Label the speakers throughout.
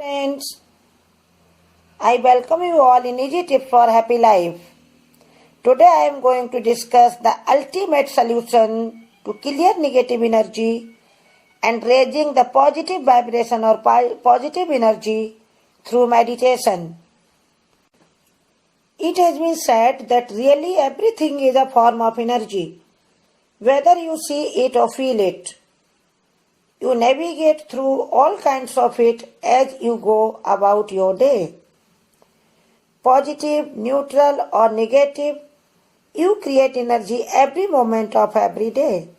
Speaker 1: Friends, I welcome you all in Easy Tips for Happy Life. Today I am going to discuss the ultimate solution to clear negative energy and raising the positive vibration or positive energy through meditation. It has been said that really everything is a form of energy, whether you see it or feel it. You navigate through all kinds of it as you go about your day. Positive, neutral, or negative, you create energy every moment of every day.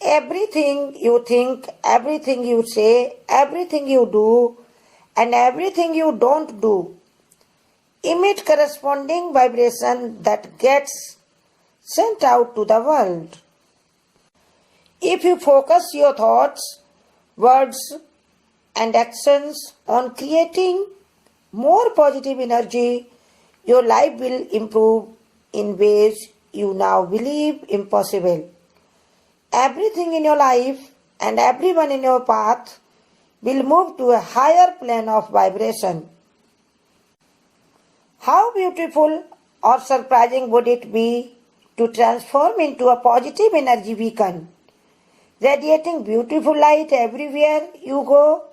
Speaker 1: Everything you think, everything you say, everything you do, and everything you don't do emit corresponding vibration that gets sent out to the world. If you focus your thoughts, words, and actions on creating more positive energy, your life will improve in ways you now believe impossible. Everything in your life and everyone in your path will move to a higher plane of vibration. How beautiful or surprising would it be to transform into a positive energy beacon, radiating beautiful light everywhere you go,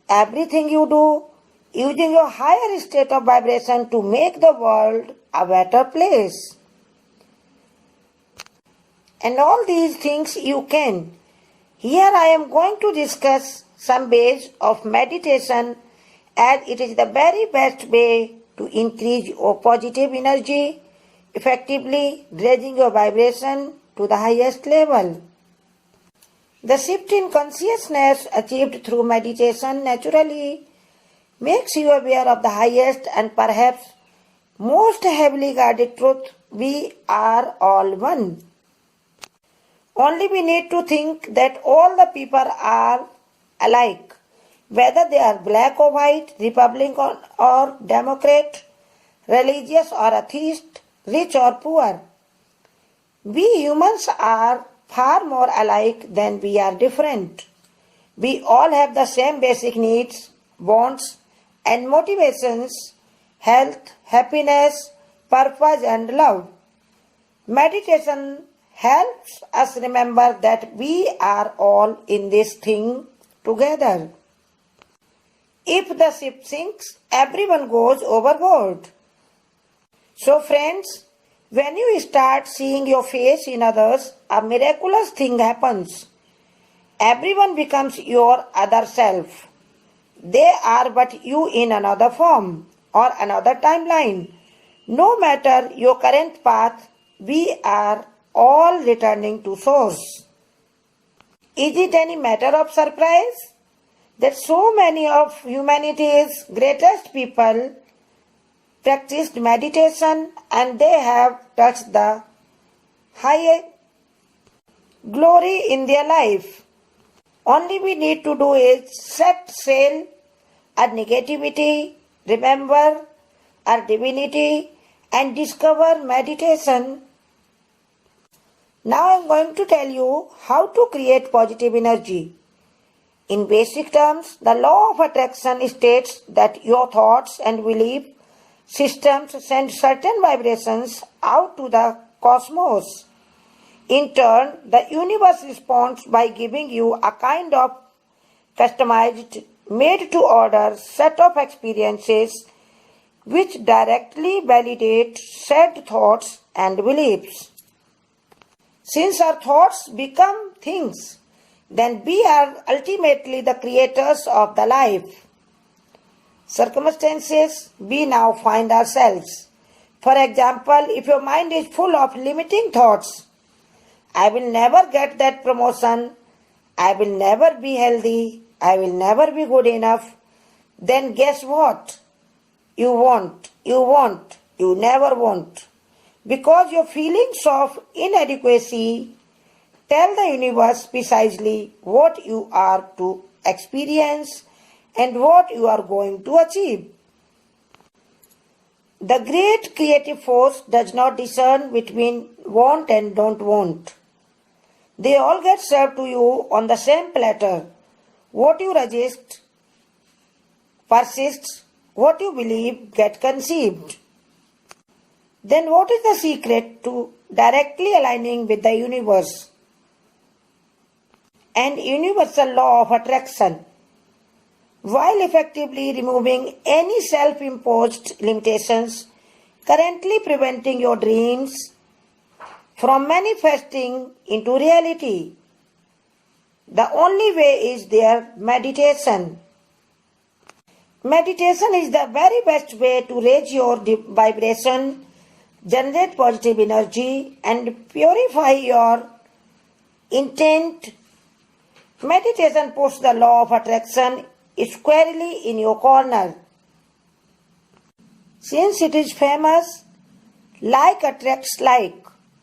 Speaker 1: everything you do, using your higher state of vibration to make the world a better place. And all these things you can. Here I am going to discuss some ways of meditation, as it is the very best way to increase your positive energy, effectively raising your vibration to the highest level. The shift in consciousness achieved through meditation naturally makes you aware of the highest and perhaps most heavily guarded truth: we are all one. Only we need to think that all the people are alike, whether they are black or white, Republican or Democrat, religious or atheist, rich or poor. We humans are far more alike than we are different. We all have the same basic needs, wants, and motivations: health, happiness, purpose, and love. Meditation helps us remember that we are all in this thing together. If the ship sinks, everyone goes overboard. So friends, when you start seeing your face in others, a miraculous thing happens. Everyone becomes your other self. They are but you in another form or another timeline. No matter your current path, we are all returning to source. Is it any matter of surprise that so many of humanity's greatest people practiced meditation and they have touched the high glory in their life? Only we need to do is set sail our negativity, remember our divinity, and discover meditation. Now I am going to tell you how to create positive energy. In basic terms, the law of attraction states that your thoughts and belief systems send certain vibrations out to the cosmos. In turn, the universe responds by giving you a kind of customized, made-to-order set of experiences which directly validate said thoughts and beliefs. Since our thoughts become things, then we are ultimately the creators of the life. Circumstances we now find ourselves. For example, if your mind is full of limiting thoughts: I will never get that promotion, I will never be healthy, I will never be good enough, then guess what? You never won't. Because your feelings of inadequacy tell the universe precisely what you are to experience and what you are going to achieve. The great creative force does not discern between want and don't want. They all get served to you on the same platter. What you resist persists, what you believe gets conceived. Then what is the secret to directly aligning with the universe and universal law of attraction, while effectively removing any self-imposed limitations currently preventing your dreams from manifesting into reality? The only way is their meditation. Meditation is the very best way to raise your vibration, generate positive energy, and purify your intent. Meditation puts the law of attraction squarely in your corner. Since it is famous, like attracts like,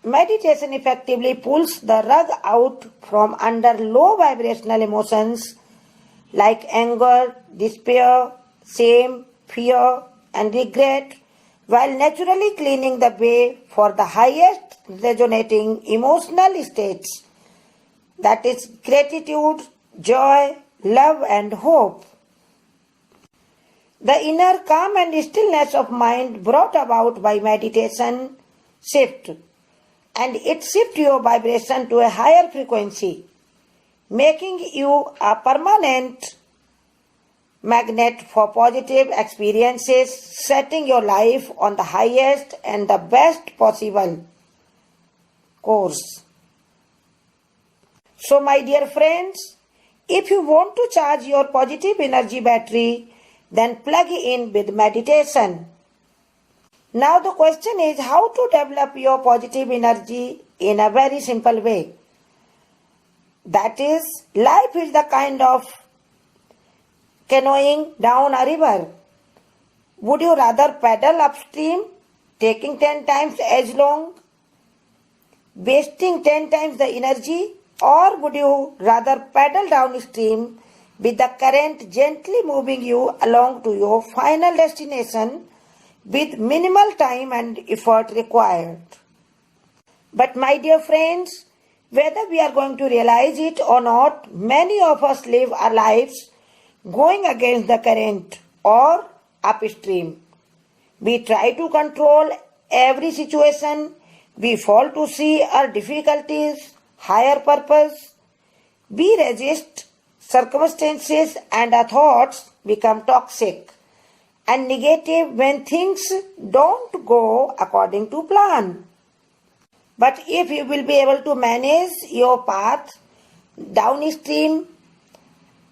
Speaker 1: meditation effectively pulls the rug out from under low vibrational emotions like anger, despair, shame, fear, and regret, while naturally cleaning the way for the highest resonating emotional states, that is gratitude, joy, love, and hope. The inner calm and stillness of mind brought about by meditation shift, and it shifts your vibration to a higher frequency, making you a permanent magnet for positive experiences, setting your life on the highest and the best possible course. So, my dear friends, if you want to charge your positive energy battery, then plug in with meditation. Now the question is how to develop your positive energy in a very simple way. That is, life is the kind of canoeing down a river. Would you rather paddle upstream, taking 10 times as long, wasting 10 times the energy, or would you rather paddle downstream with the current gently moving you along to your final destination with minimal time and effort required? But my dear friends, whether we are going to realize it or not, many of us live our lives going against the current or upstream. We try to control every situation. We fail to see our difficulties, higher purpose. We resist circumstances and our thoughts become toxic and negative when things don't go according to plan. But if you will be able to manage your path downstream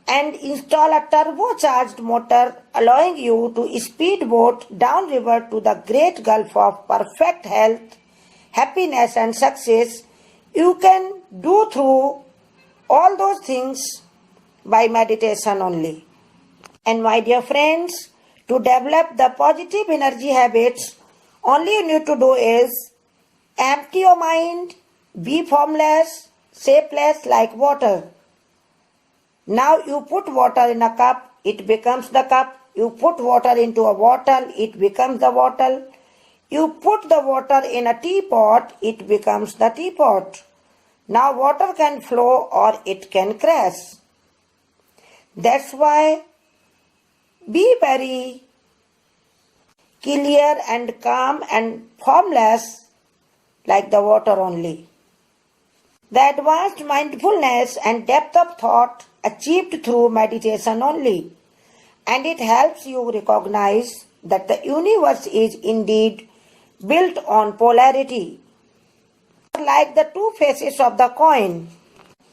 Speaker 1: and install a turbocharged motor allowing you to speedboat downriver to the great gulf of perfect health, happiness and success, you can do through all those things by meditation only. And my dear friends, to develop the positive energy habits, only you need to do is empty your mind, be formless, shapeless like water. Now you put water in a cup, it becomes the cup. You put water into a bottle, it becomes the bottle. You put the water in a teapot, it becomes the teapot. Now water can flow or it can crash. That's why be very clear and calm and formless like the water only. The advanced mindfulness and depth of thought achieved through meditation only, and it helps you recognize that the universe is indeed built on polarity, like the two faces of the coin.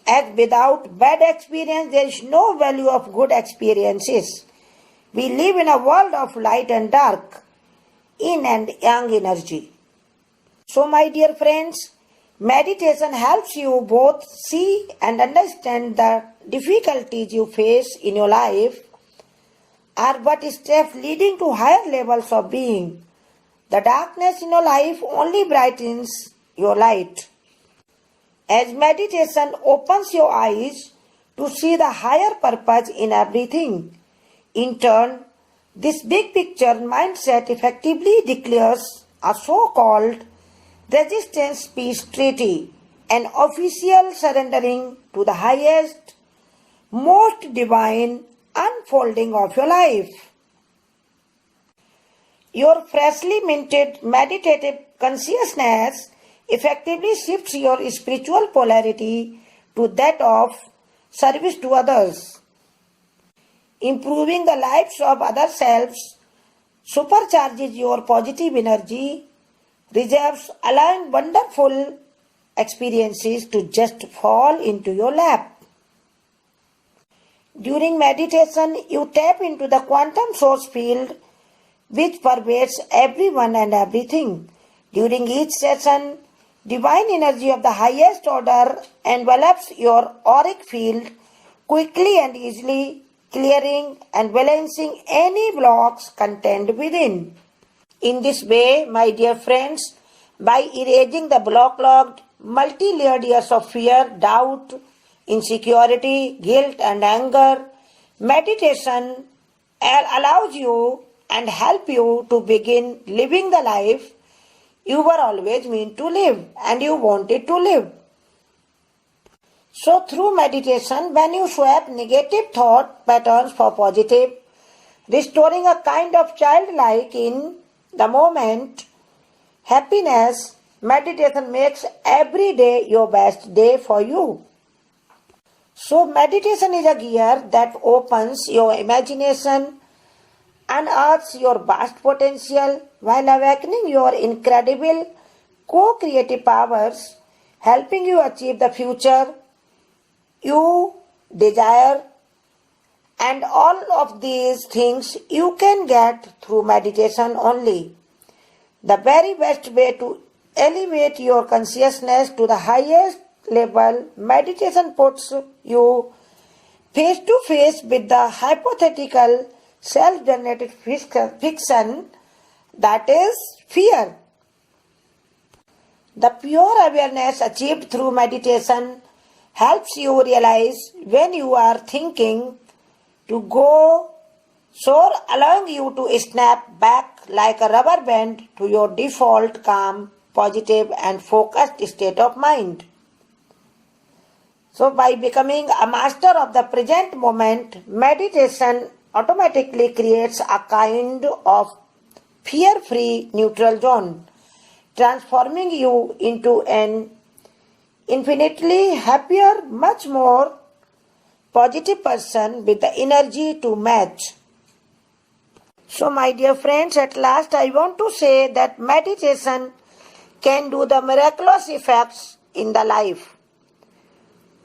Speaker 1: As without bad experience there is no value of good experiences. We live in a world of light and dark, yin and yang energy. So my dear friends, meditation helps you both see and understand the difficulties you face in your life are but steps leading to higher levels of being. The darkness in your life only brightens your light. As meditation opens your eyes to see the higher purpose in everything, in turn, this big picture mindset effectively declares a so-called resistance peace treaty, an official surrendering to the highest, most divine unfolding of your life. Your freshly minted meditative consciousness effectively shifts your spiritual polarity to that of service to others. Improving the lives of other selves supercharges your positive energy reserves, allowing wonderful experiences to just fall into your lap. During meditation, you tap into the quantum source field which pervades everyone and everything. During each session, divine energy of the highest order envelops your auric field quickly and easily, clearing and balancing any blocks contained within. In this way, my dear friends, by erasing the block-logged, multi-layered years of fear, doubt, insecurity, guilt and anger, meditation allows you and help you to begin living the life you were always meant to live and you wanted to live. So through meditation, when you swap negative thought patterns for positive, restoring a kind of childlike in the moment happiness, meditation makes every day your best day for you. So meditation is a gear that opens your imagination, unearths your vast potential while awakening your incredible co-creative powers, helping you achieve the future you desire. And all of these things you can get through meditation only. The very best way to elevate your consciousness to the highest level, meditation puts you face to face with the hypothetical self-generated fiction that is fear. The pure awareness achieved through meditation helps you realize when you are thinking to go soar, allowing you to snap back like a rubber band to your default calm, positive and focused state of mind. So by becoming a master of the present moment, meditation automatically creates a kind of fear-free neutral zone, transforming you into an infinitely happier, much more positive person with the energy to match. So my dear friends, at last I want to say that meditation can do the miraculous effects in the life.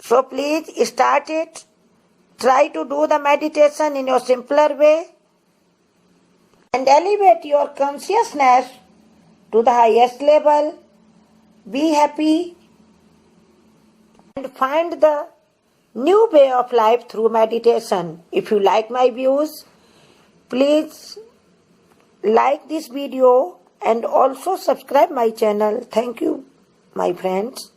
Speaker 1: So please start it. Try to do the meditation in your simpler way and elevate your consciousness to the highest level. Be happy and find the new way of life through meditation. If you like my views, please like this video and also subscribe my channel. Thank you, my friends.